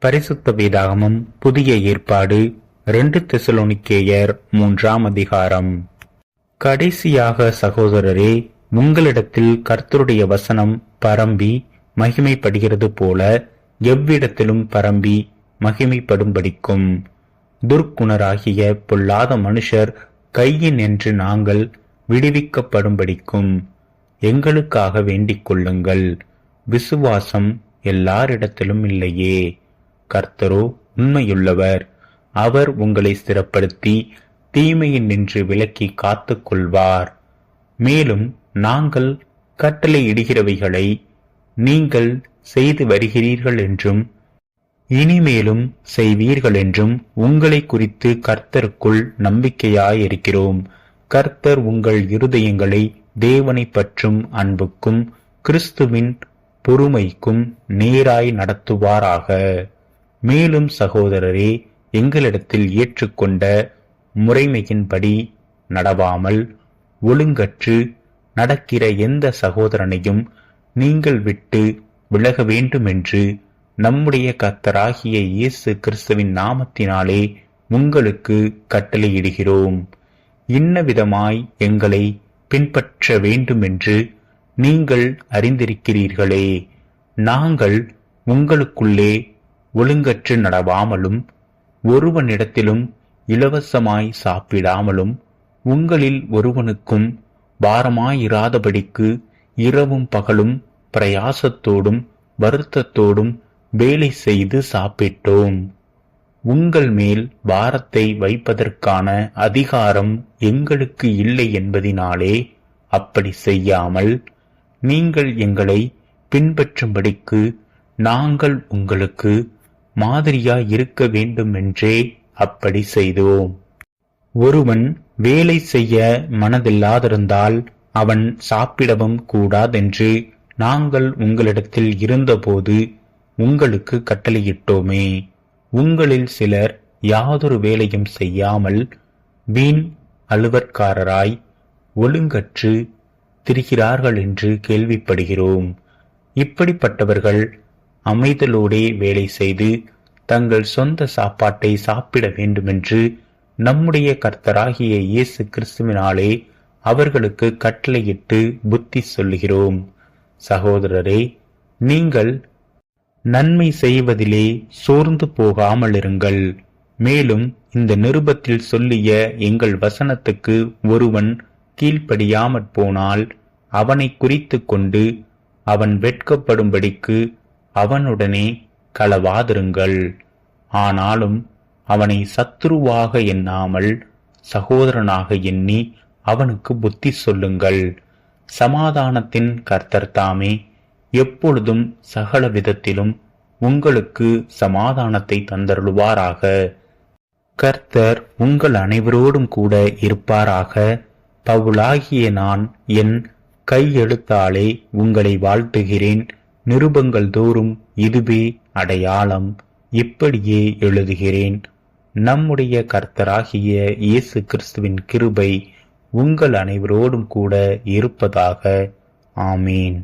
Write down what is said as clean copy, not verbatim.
பரிசுத்த வேதாகமம் புதிய ஏற்பாடு 2 தெசலோனிக்கேயர் 3ஆம் அதிகாரம். கடைசியாக சகோதரரே, உங்களிடத்தில் கர்த்தருடைய வசனம் பரம்பி மகிமைப்படுகிறது போல எவ்விடத்திலும் பரம்பி மகிமைப்படும்படிக்கும் துர்க்குணராகிய பொல்லாத மனுஷர் கையின் என்று நாங்கள் விடுவிக்கப்படும்படிக்கும் எங்களுக்காக வேண்டிக் கொள்ளுங்கள். விசுவாசம் எல்லாரிடத்திலும் இல்லையே. கர்த்தரோ உண்மையுள்ளவர். அவர் உங்களை ஸ்திரப்படுத்தி தீமையின் நின்று விலக்கி காத்துக் கொள்வார். மேலும் நாங்கள் கட்டளையிடுகிறவைகளை நீங்கள் செய்து வருகிறீர்கள் என்றும் இனிமேலும் செய்வீர்கள் என்றும் உங்களை குறித்து கர்த்தருக்குள் நம்பிக்கையாயிருக்கிறோம். கர்த்தர் உங்கள் இருதயங்களை தேவனை பற்றும் அன்புக்கும் கிறிஸ்துவின் பொறுமைக்கும் நேராய் நடத்துவாராக. மேலும் சகோதரரே, எங்களிடத்தில் ஏற்றுக்கொண்ட முறைமையின்படி நடவாமல் ஒழுங்கற்று நடக்கிற எந்த சகோதரனையும் நீங்கள் விட்டு விலக வேண்டுமென்று நம்முடைய கர்த்தராகிய இயேசு கிறிஸ்துவின் நாமத்தினாலே உங்களுக்கு கட்டளையிடுகிறோம். இன்னவிதமாய் எங்களை பின்பற்ற வேண்டுமென்று நீங்கள் அறிந்திருக்கிறீர்களே. நாங்கள் உங்களுக்குள்ளே ஒழுங்கற்று நடவாமலும் ஒருவனிடத்திலும் இலவசமாய் சாப்பிடாமலும் உங்களில் ஒருவனுக்கும் பாரமாயிராதபடிக்கு இரவும் பகலும் பிரயாசத்தோடும் வருத்தத்தோடும் வேலை செய்து சாப்பிட்டோம். உங்கள் மேல் பாரத்தை வைப்பதற்கான அதிகாரம் எங்களுக்கு இல்லை என்பதினாலே அப்படி செய்யாமல் நீங்கள் எங்களை பின்பற்றும்படிக்கு நாங்கள் உங்களுக்கு மாதிரியாய் இருக்க வேண்டுமென்றே அப்படி செய்தோம். ஒருவன் வேலை செய்ய மனதில்லாதிருந்தால் அவன் சாப்பிடவும் கூடாதென்று நாங்கள் உங்களிடத்தில் இருந்தபோது உங்களுக்கு கட்டளையிட்டோமே. உங்களில் சிலர் யாதொரு வேலையும் செய்யாமல் வீண் அலுவற்காரராய் ஒழுங்கற்று திரிகிறார்கள் என்று கேள்விப்படுகிறோம். இப்படிப்பட்டவர்கள் அமைதலோடே வேலை செய்து தங்கள் சொந்த சாப்பாட்டை சாப்பிட வேண்டுமென்று நம்முடைய கர்த்தராகிய இயேசு கிறிஸ்துவினாலே அவர்களுக்கு கட்டளையிட்டு புத்தி சொல்லுகிறோம். சகோதரரே, நீங்கள் நன்மை செய்வதிலே சோர்ந்து போகாமலிருங்கள். மேலும் இந்த நிருபத்தில் சொல்லிய எங்கள் வசனத்துக்கு ஒருவன் கீழ்ப்படியாமற் போனால் அவனை குறித்து கொண்டு அவன் வெட்கப்படும்படிக்கு அவனுடனே களவாதிருங்கள். ஆனாலும் அவனை சத்துருவாக எண்ணாமல் சகோதரனாக எண்ணி அவனுக்கு புத்தி சொல்லுங்கள். சமாதானத்தின் கர்த்தர் தாமே எப்பொழுதும் சகல விதத்திலும் உங்களுக்கு சமாதானத்தை தந்தருளுவாராக. கர்த்தர் உங்கள் அனைவரோடும் கூட இருப்பாராக. பவுலாகிய நான் என் கையெழுத்தாலே உங்களை வாழ்த்துகிறேன். நிருபங்கள் தோறும் இதுவே அடையாளம். இப்படியே எழுதுகிறேன். நம்முடைய கர்த்தராகிய இயேசு கிறிஸ்துவின் கிருபை உங்கள் அனைவரோடும் கூட இருப்பதாக. ஆமீன்.